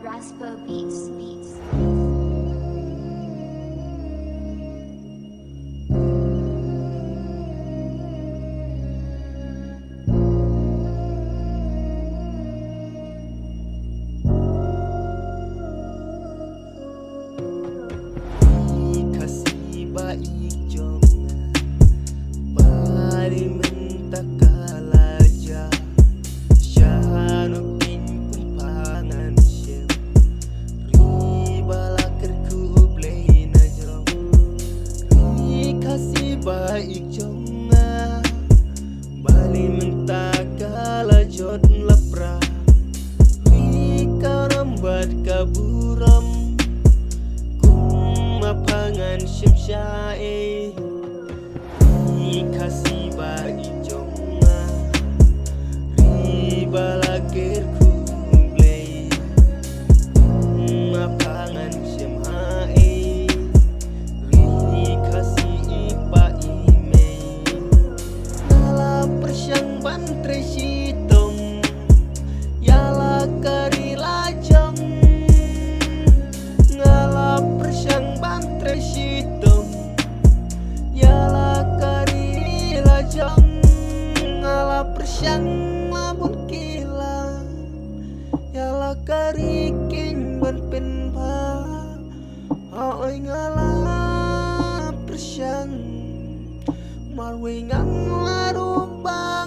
Raspa Beats. Kasih baik jomna Bari mentak kalaja Syahanu pinpun pangan syem Riba lakerku blay najrom Kasih baik jomna Bali mentak kalajot lepra Rika rambat kaburam Pangan syemsyai Kasih bagi jomna Riba lakirku blay Pangan syemhai Kasih ipa imei Nala persyang bantre sitom Yala kari lajam Ngala persyang bantre sitom Yala kari lajam Ngala persyang labun kila Yala kari king ban penpa Aoy ngala persyang Marwingang laruba